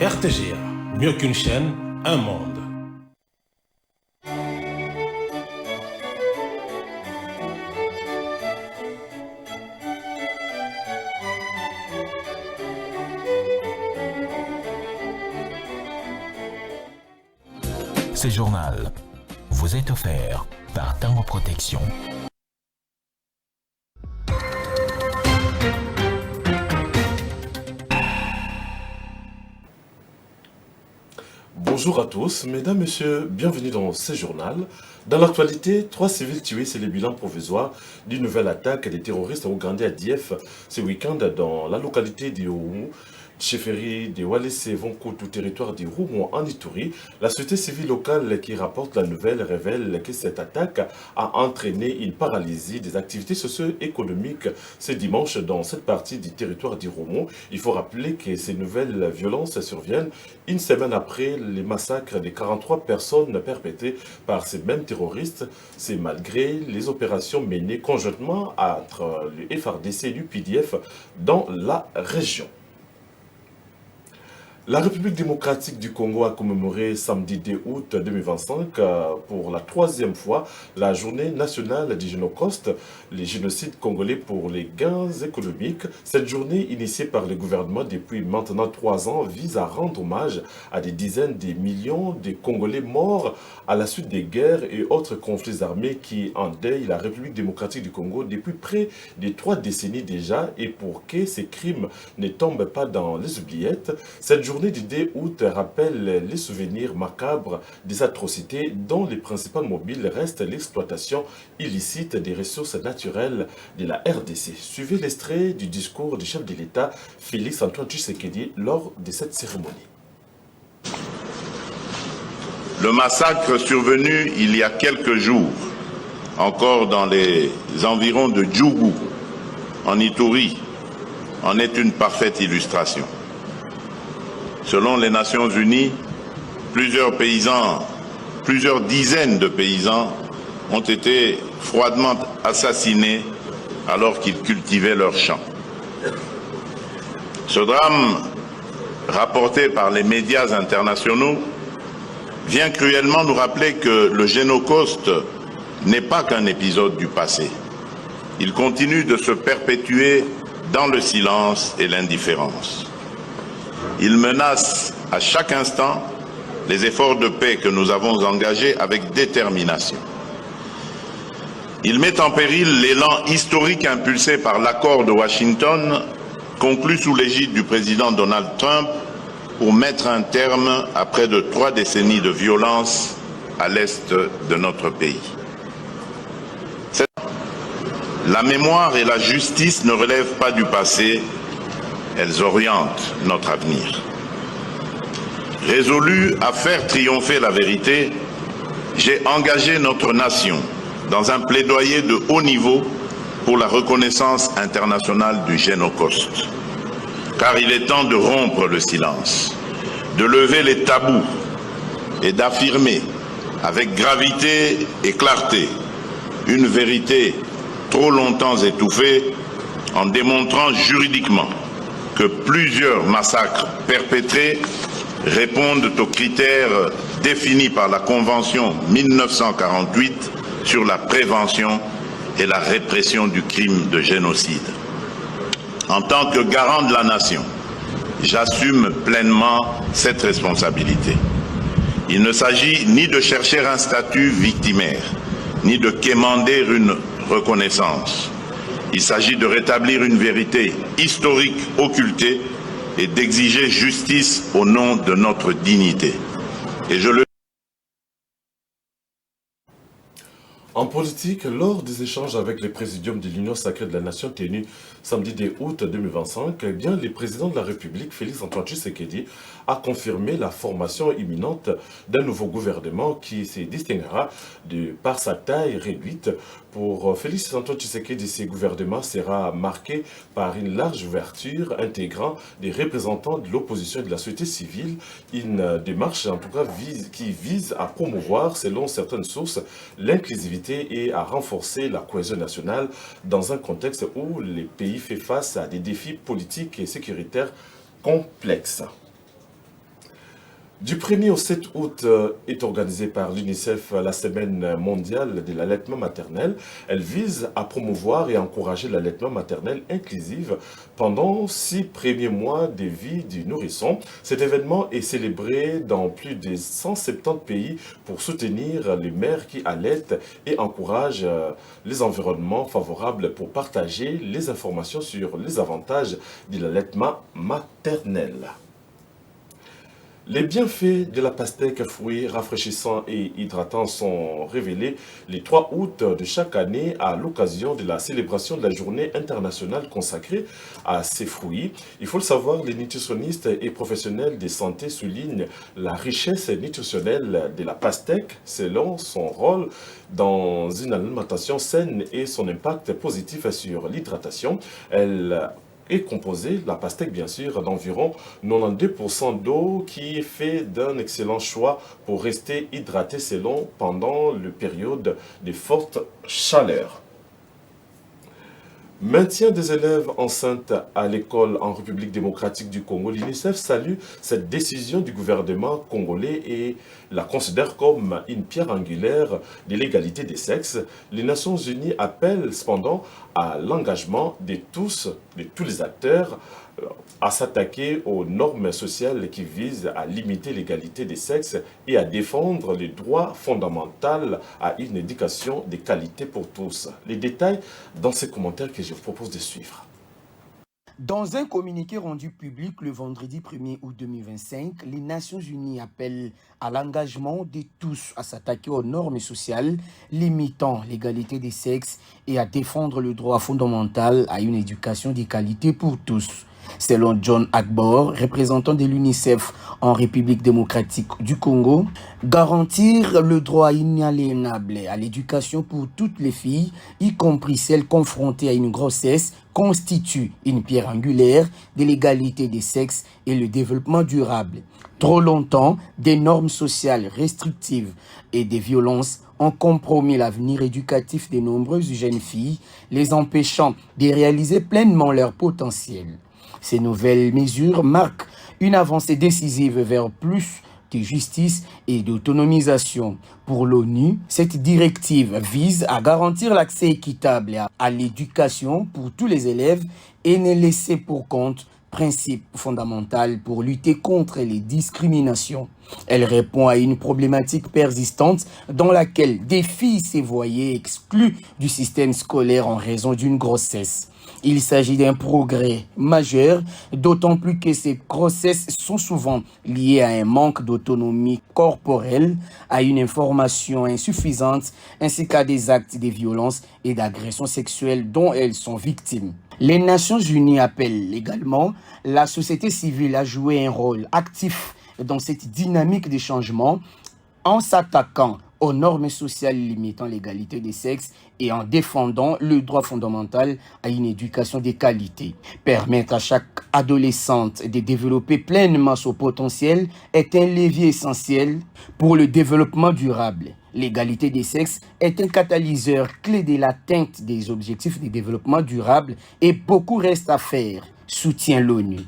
RTGA, mieux qu'une chaîne, un monde. Ce journal vous est offert par Tango Protection. Bonjour à tous, mesdames, messieurs, bienvenue dans ce journal. Dans l'actualité, 3 civils tués, c'est le bilan provisoire d'une nouvelle attaque des terroristes ougandais à Dieppe ce week-end dans la localité de Oumu, chefferie de Walese-Vonkoto, territoire de Roumo en Ituri. La société civile locale qui rapporte la nouvelle révèle que cette attaque a entraîné une paralysie des activités socio-économiques ce dimanche dans cette partie du territoire du Roumo. Il faut rappeler que ces nouvelles violences surviennent une semaine après les massacres de 43 personnes perpétrés par ces mêmes terroristes. C'est malgré les opérations menées conjointement entre le FARDC et l'UPDF dans la région. La République démocratique du Congo a commémoré samedi 2 août 2025 pour la 3e fois la journée nationale du Génocide, les génocides congolais pour les gains économiques. Cette journée, initiée par le gouvernement depuis maintenant 3 ans, vise à rendre hommage à des dizaines de millions de Congolais morts à la suite des guerres et autres conflits armés qui endeuillent la République démocratique du Congo depuis près de 3 décennies déjà, et pour que ces crimes ne tombent pas dans les oubliettes, cette journée du 2 août rappelle les souvenirs macabres des atrocités dont les principales mobiles restent l'exploitation illicite des ressources naturelles de la RDC. Suivez l'extrait du discours du chef de l'État Félix Antoine Tshisekedi lors de cette cérémonie. Le massacre survenu il y a quelques jours, encore dans les environs de Djougou, en Ituri, en est une parfaite illustration. Selon les Nations Unies, plusieurs dizaines de paysans ont été froidement assassinés alors qu'ils cultivaient leurs champs. Ce drame, rapporté par les médias internationaux, vient cruellement nous rappeler que le Génocide n'est pas qu'un épisode du passé. Il continue de se perpétuer dans le silence et l'indifférence. Il menace à chaque instant les efforts de paix que nous avons engagés avec détermination. Il met en péril l'élan historique impulsé par l'accord de Washington, conclu sous l'égide du président Donald Trump, pour mettre un terme à près de 3 décennies de violence à l'est de notre pays. La mémoire et la justice ne relèvent pas du passé, elles orientent notre avenir. Résolu à faire triompher la vérité, j'ai engagé notre nation dans un plaidoyer de haut niveau pour la reconnaissance internationale du Génocide. Car il est temps de rompre le silence, de lever les tabous et d'affirmer avec gravité et clarté une vérité trop longtemps étouffée en démontrant juridiquement que plusieurs massacres perpétrés répondent aux critères définis par la Convention 1948 sur la prévention et la répression du crime de génocide. En tant que garant de la nation, j'assume pleinement cette responsabilité. Il ne s'agit ni de chercher un statut victimaire, ni de quémander une reconnaissance. Il s'agit de rétablir une vérité historique occultée et d'exiger justice au nom de notre dignité. Et je le En politique, lors des échanges avec le présidium de l'Union sacrée de la Nation tenus samedi 2 août 2025, le président de la République, Félix Antoine Tshisekedi, a confirmé la formation imminente d'un nouveau gouvernement qui se distinguera par sa taille réduite. Pour Félix Antoine Tshisekedi, ce gouvernement sera marqué par une large ouverture intégrant des représentants de l'opposition et de la société civile, une démarche en tout cas qui vise à promouvoir, selon certaines sources, l'inclusivité et à renforcer la cohésion nationale dans un contexte où le pays fait face à des défis politiques et sécuritaires complexes. Du 1er au 7 août est organisée par l'UNICEF la Semaine mondiale de l'allaitement maternel. Elle vise à promouvoir et encourager l'allaitement maternel inclusif pendant 6 premiers mois de vie du nourrisson. Cet événement est célébré dans plus de 170 pays pour soutenir les mères qui allaitent et encourage les environnements favorables pour partager les informations sur les avantages de l'allaitement maternel. Les bienfaits de la pastèque, fruits rafraîchissants et hydratants, sont révélés le 3 août de chaque année à l'occasion de la célébration de la journée internationale consacrée à ces fruits. Il faut le savoir, les nutritionnistes et professionnels de santé soulignent la richesse nutritionnelle de la pastèque selon son rôle dans une alimentation saine et son impact positif sur l'hydratation. Elle est composée, la pastèque bien sûr, d'environ 92% d'eau qui fait d'un excellent choix pour rester hydraté pendant la période de forte chaleur. Maintien des élèves enceintes à l'école en République démocratique du Congo, l'UNICEF salue cette décision du gouvernement congolais et la considère comme une pierre angulaire de l'égalité des sexes. Les Nations Unies appellent cependant à l'engagement de tous les acteurs à s'attaquer aux normes sociales qui visent à limiter l'égalité des sexes et à défendre les droits fondamentaux à une éducation de qualité pour tous. Les détails dans ces commentaires que je vous propose de suivre. Dans un communiqué rendu public le vendredi 1er août 2025, les Nations Unies appellent à l'engagement de tous à s'attaquer aux normes sociales limitant l'égalité des sexes et à défendre le droit fondamental à une éducation de qualité pour tous. Selon John Agbor, représentant de l'UNICEF en République démocratique du Congo, garantir le droit inaliénable à l'éducation pour toutes les filles, y compris celles confrontées à une grossesse, constitue une pierre angulaire de l'égalité des sexes et le développement durable. Trop longtemps, des normes sociales restrictives et des violences ont compromis l'avenir éducatif de nombreuses jeunes filles, les empêchant de réaliser pleinement leur potentiel. Ces nouvelles mesures marquent une avancée décisive vers plus de justice et d'autonomisation. Pour l'ONU, cette directive vise à garantir l'accès équitable à l'éducation pour tous les élèves et ne laisser pour compte principe fondamental pour lutter contre les discriminations. Elle répond à une problématique persistante dans laquelle des filles se voyaient exclues du système scolaire en raison d'une grossesse. Il s'agit d'un progrès majeur, d'autant plus que ces grossesses sont souvent liées à un manque d'autonomie corporelle, à une information insuffisante, ainsi qu'à des actes de violence et d'agression sexuelle dont elles sont victimes. Les Nations Unies appellent également la société civile à jouer un rôle actif dans cette dynamique de changement en s'attaquant aux normes sociales limitant l'égalité des sexes et en défendant le droit fondamental à une éducation de qualité. Permettre à chaque adolescente de développer pleinement son potentiel est un levier essentiel pour le développement durable. L'égalité des sexes est un catalyseur clé de l'atteinte des objectifs de développement durable et beaucoup reste à faire, soutient l'ONU.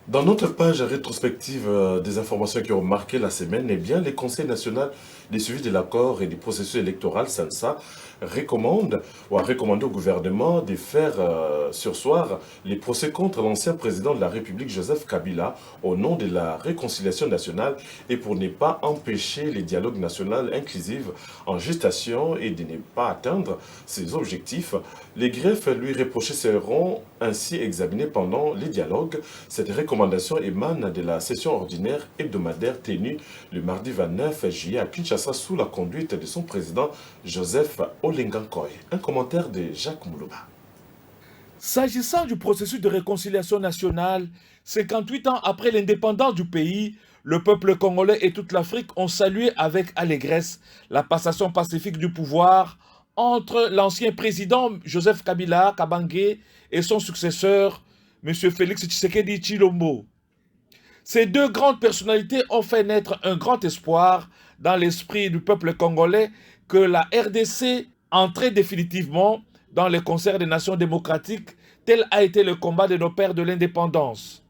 Dans notre page rétrospective des informations qui ont marqué la semaine, eh bien, le Conseil national de suivi de l'accord et du processus électoral, SANSA, a recommandé au gouvernement de faire surseoir les procès contre l'ancien président de la République, Joseph Kabila, au nom de la réconciliation nationale et pour ne pas empêcher les dialogues nationaux inclusifs en gestation et de ne pas atteindre ses objectifs. Les greffes lui reprochées seront ainsi examinées pendant les dialogues. Cette recommandation émane de la session ordinaire hebdomadaire tenue le mardi 29 juillet à Kinshasa sous la conduite de son président Joseph Olengankoy. Un commentaire de Jacques Moulouba. S'agissant du processus de réconciliation nationale, 58 ans après l'indépendance du pays, le peuple congolais et toute l'Afrique ont salué avec allégresse la passation pacifique du pouvoir entre l'ancien président Joseph Kabila Kabange et son successeur, M. Félix Tshisekedi Tshilombo. Ces deux grandes personnalités ont fait naître un grand espoir dans l'esprit du peuple congolais que la RDC entrait définitivement dans le concert des nations démocratiques, tel a été le combat de nos pères de l'indépendance.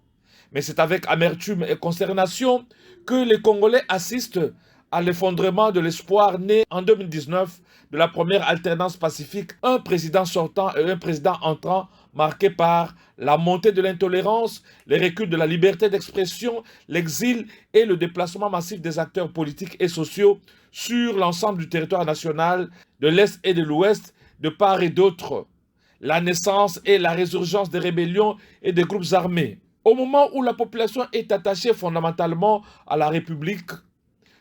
Mais c'est avec amertume et consternation que les Congolais assistent à l'effondrement de l'espoir né en 2019 de la première alternance pacifique, un président sortant et un président entrant marqué par la montée de l'intolérance, les reculs de la liberté d'expression, l'exil et le déplacement massif des acteurs politiques et sociaux sur l'ensemble du territoire national, de l'Est et de l'Ouest, de part et d'autre. La naissance et la résurgence des rébellions et des groupes armés. Au moment où la population est attachée fondamentalement à la République,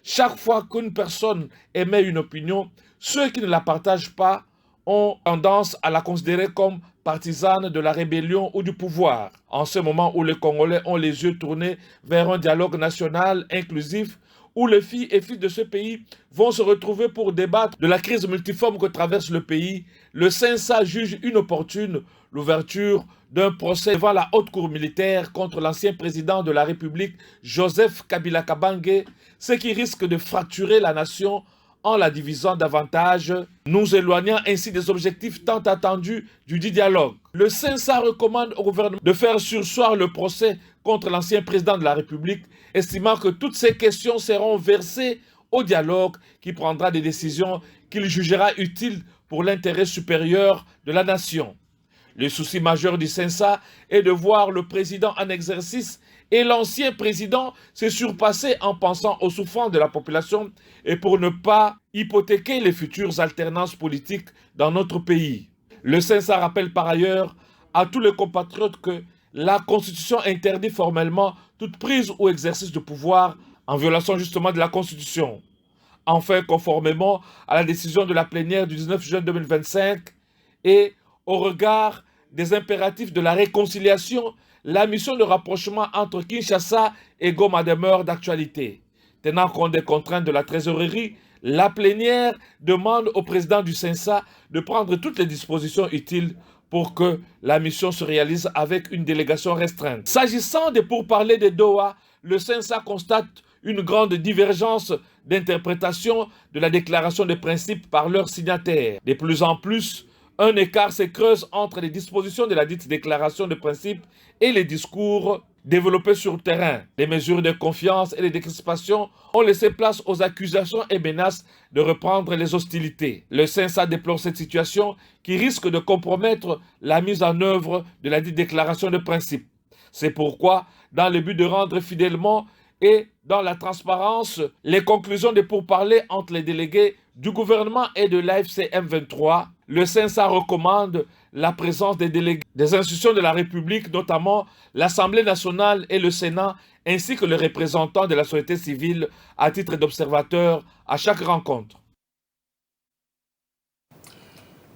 chaque fois qu'une personne émet une opinion, ceux qui ne la partagent pas ont tendance à la considérer comme partisane de la rébellion ou du pouvoir. En ce moment où les Congolais ont les yeux tournés vers un dialogue national inclusif, où les filles et fils de ce pays vont se retrouver pour débattre de la crise multiforme que traverse le pays, le CENSA juge inopportune l'ouverture d'un procès devant la haute cour militaire contre l'ancien président de la République, Joseph Kabila Kabange, ce qui risque de fracturer la nation en la divisant davantage, nous éloignant ainsi des objectifs tant attendus du dit dialogue. Le CENSA recommande au gouvernement de faire surseoir le procès contre l'ancien président de la République, estimant que toutes ces questions seront versées au dialogue qui prendra des décisions qu'il jugera utiles pour l'intérêt supérieur de la nation. Le souci majeur du CENSA est de voir le président en exercice et l'ancien président se surpasser en pensant aux souffrances de la population et pour ne pas hypothéquer les futures alternances politiques dans notre pays. Le CENSA rappelle par ailleurs à tous les compatriotes que la Constitution interdit formellement toute prise ou exercice de pouvoir en violation justement de la Constitution. Enfin, conformément à la décision de la plénière du 19 juin 2025 et au regard des impératifs de la réconciliation, la mission de rapprochement entre Kinshasa et Goma demeure d'actualité. Tenant compte des contraintes de la trésorerie, la plénière demande au président du CENSA de prendre toutes les dispositions utiles pour que la mission se réalise avec une délégation restreinte. S'agissant des pourparlers de Doha, le CENSA constate une grande divergence d'interprétation de la déclaration de principes par leurs signataires. De plus en plus, un écart se creuse entre les dispositions de la dite déclaration de principes et les discours développés sur le terrain. Les mesures de confiance et les décrispations ont laissé place aux accusations et menaces de reprendre les hostilités. Le CENSA déplore cette situation qui risque de compromettre la mise en œuvre de la dite déclaration de principes. C'est pourquoi, dans le but de rendre fidèlement et dans la transparence les conclusions des pourparlers entre les délégués du gouvernement et de l'AFC M23, le CENSA recommande la présence des délégués des institutions de la République, notamment l'Assemblée nationale et le Sénat, ainsi que les représentants de la société civile à titre d'observateurs à chaque rencontre.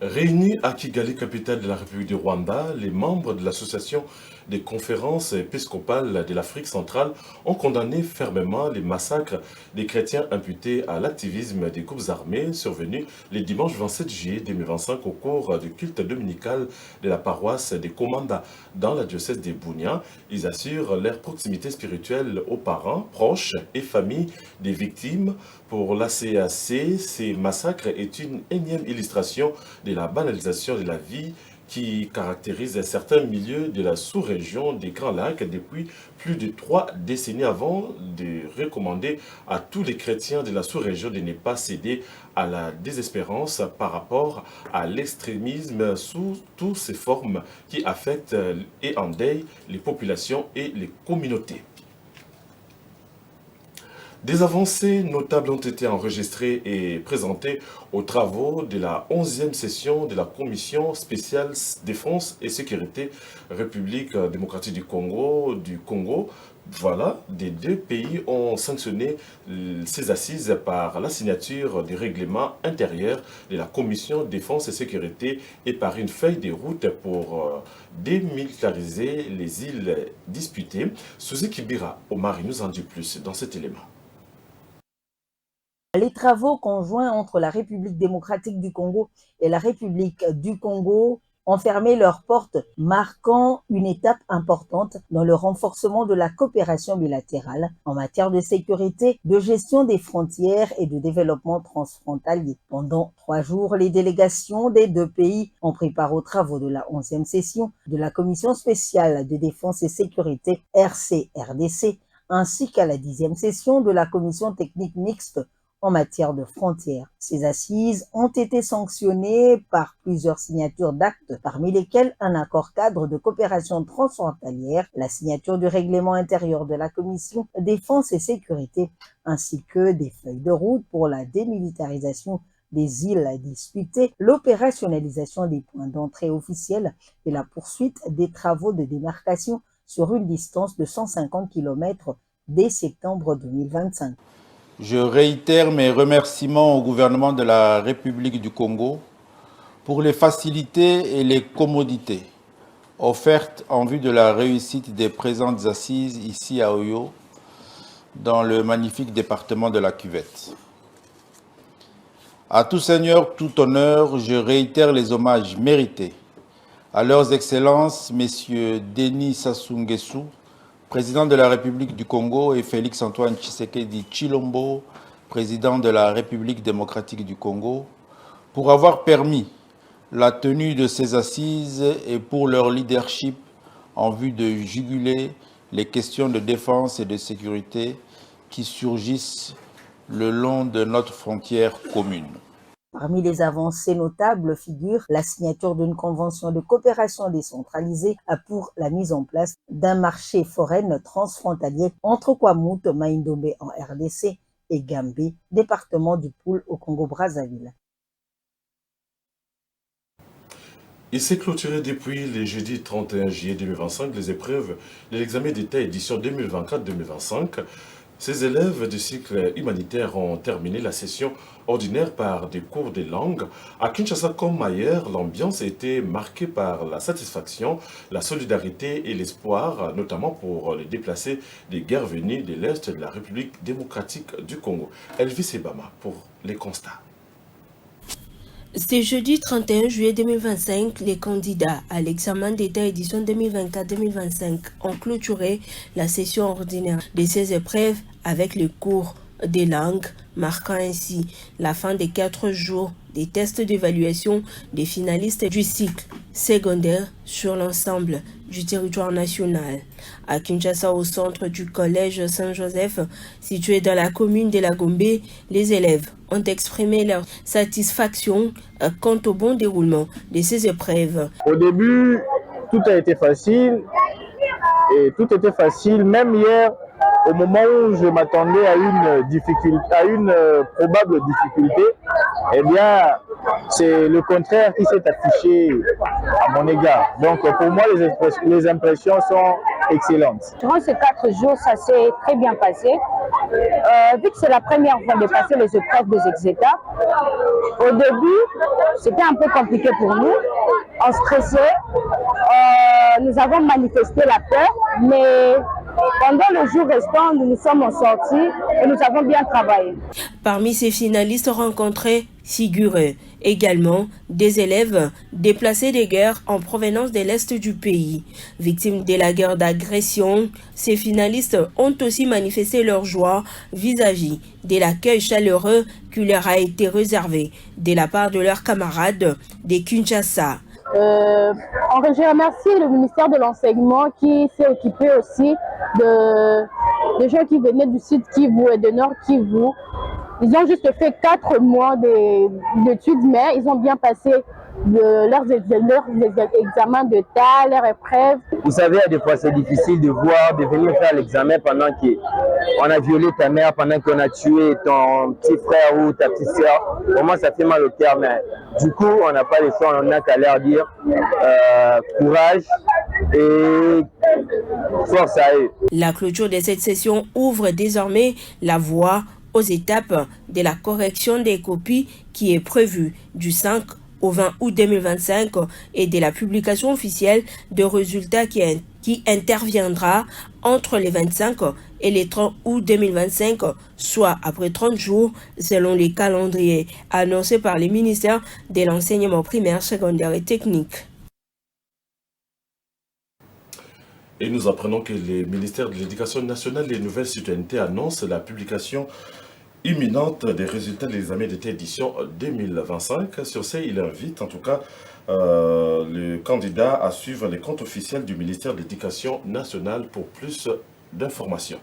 Réunis à Kigali, capitale de la République du Rwanda, les membres de l'association des conférences épiscopales de l'Afrique centrale ont condamné fermement les massacres des chrétiens imputés à l'activisme des groupes armés survenus le dimanche 27 juillet 2025 au cours du culte dominical de la paroisse des Komanda dans la diocèse de Bunia. Ils assurent leur proximité spirituelle aux parents, proches et familles des victimes. Pour la CAC, ces massacres est une énième illustration de la banalisation de la vie qui caractérise certains milieux de la sous-région des Grands Lacs depuis plus de 3 décennies, avant de recommander à tous les chrétiens de la sous-région de ne pas céder à la désespérance par rapport à l'extrémisme sous toutes ses formes qui affectent et endeuillent les populations et les communautés. Des avancées notables ont été enregistrées et présentées aux travaux de la 11e session de la Commission spéciale défense et sécurité République démocratique du Congo. Voilà, les deux pays ont sanctionné ces assises par la signature du règlement intérieur de la Commission défense et sécurité et par une feuille de route pour démilitariser les îles disputées. Suzy Kibira Omari nous en dit plus dans cet élément. Les travaux conjoints entre la République démocratique du Congo et la République du Congo ont fermé leurs portes, marquant une étape importante dans le renforcement de la coopération bilatérale en matière de sécurité, de gestion des frontières et de développement transfrontalier. Pendant 3 jours, les délégations des 2 pays ont pris part aux travaux de la 11e session de la Commission spéciale de défense et sécurité RC-RDC, ainsi qu'à la 10e session de la Commission technique mixte en matière de frontières. Ces assises ont été sanctionnées par plusieurs signatures d'actes, parmi lesquels un accord cadre de coopération transfrontalière, la signature du règlement intérieur de la Commission défense et sécurité, ainsi que des feuilles de route pour la démilitarisation des îles disputées, l'opérationnalisation des points d'entrée officiels et la poursuite des travaux de démarcation sur une distance de 150 km dès septembre 2025. Je réitère mes remerciements au gouvernement de la République du Congo pour les facilités et les commodités offertes en vue de la réussite des présentes assises ici à Oyo, dans le magnifique département de la Cuvette. À tout seigneur, tout honneur, je réitère les hommages mérités à leurs excellences, messieurs Denis Sassou Nguesso, président de la République du Congo, et Félix-Antoine Tshisekedi Tshilombo, président de la République démocratique du Congo, pour avoir permis la tenue de ces assises et pour leur leadership en vue de juguler les questions de défense et de sécurité qui surgissent le long de notre frontière commune. Parmi les avancées notables figure la signature d'une convention de coopération décentralisée pour la mise en place d'un marché forain transfrontalier entre Kwamouth, Maïndombe en RDC et Gambé, département du Poul au Congo-Brazzaville. Il s'est clôturé depuis le jeudi 31 juillet 2025 les épreuves de l'examen d'État édition 2024-2025. Ces élèves du cycle humanitaire ont terminé la session ordinaire par des cours de langue. À Kinshasa comme ailleurs, l'ambiance était marquée par la satisfaction, la solidarité et l'espoir, notamment pour les déplacés des guerres venues de l'Est de la République démocratique du Congo. Elvis Ebama pour les constats. C'est jeudi 31 juillet 2025, les candidats à l'examen d'État édition 2024-2025 ont clôturé la session ordinaire de ces épreuves avec les cours des langues, marquant ainsi la fin des 4 jours des tests d'évaluation des finalistes du cycle secondaire sur l'ensemble du territoire national. À Kinshasa, au centre du collège Saint-Joseph, situé dans la commune de la Gombe, les élèves ont exprimé leur satisfaction quant au bon déroulement de ces épreuves. Au début, tout a été facile, même hier, au moment où je m'attendais à une probable difficulté, eh bien, c'est le contraire qui s'est affiché à mon égard. Donc, pour moi, les impressions sont excellentes. Durant ces 4 jours, ça s'est très bien passé. Vu que c'est la première fois de passer les épreuves des exétats, au début, c'était un peu compliqué pour nous. On stressait, nous avons manifesté la peur, mais pendant le jour restant, nous nous sommes sortis et nous avons bien travaillé. Parmi ces finalistes rencontrés figurent également des élèves déplacés des guerres en provenance de l'Est du pays. Victimes de la guerre d'agression, ces finalistes ont aussi manifesté leur joie vis-à-vis de l'accueil chaleureux qui leur a été réservé de la part de leurs camarades de Kinshasa. Je remercie le ministère de l'Enseignement qui s'est occupé aussi des gens qui venaient du sud Kivu et de Nord Kivu. Ils ont juste fait 4 mois d'études, mais ils ont bien passé leurs examens d'État, leurs épreuves. Vous savez, des fois c'est difficile de venir faire l'examen pendant qu'on a violé ta mère, pendant qu'on a tué ton petit frère ou ta petite soeur. Vraiment, ça fait mal au cœur, mais du coup, on n'a pas le choix, on n'a qu'à leur dire courage et force à eux. La clôture de cette session ouvre désormais la voie aux étapes de la correction des copies qui est prévue du 5 au 20 août 2025 et de la publication officielle de résultats qui interviendra entre les 25 et les 30 août 2025, soit après 30 jours selon les calendriers annoncés par les ministères de l'enseignement primaire, secondaire et technique. Et nous apprenons que le ministère de l'Éducation nationale et des Nouvelles Citoyennetés annonce la publication imminente des résultats de l'examen d'été édition 2025. Sur ce, il invite en tout cas le candidat à suivre les comptes officiels du ministère de l'Éducation nationale pour plus d'informations.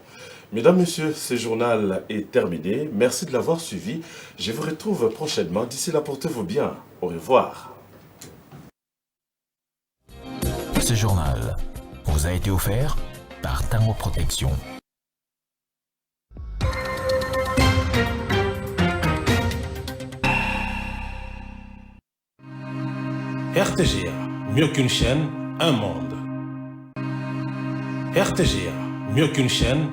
Mesdames, Messieurs, ce journal est terminé. Merci de l'avoir suivi. Je vous retrouve prochainement. D'ici là, portez-vous bien. Au revoir. Ce journal vous a été offert par Tango Protection. RTGA, mieux qu'une chaîne, un monde. RTGA, mieux qu'une chaîne,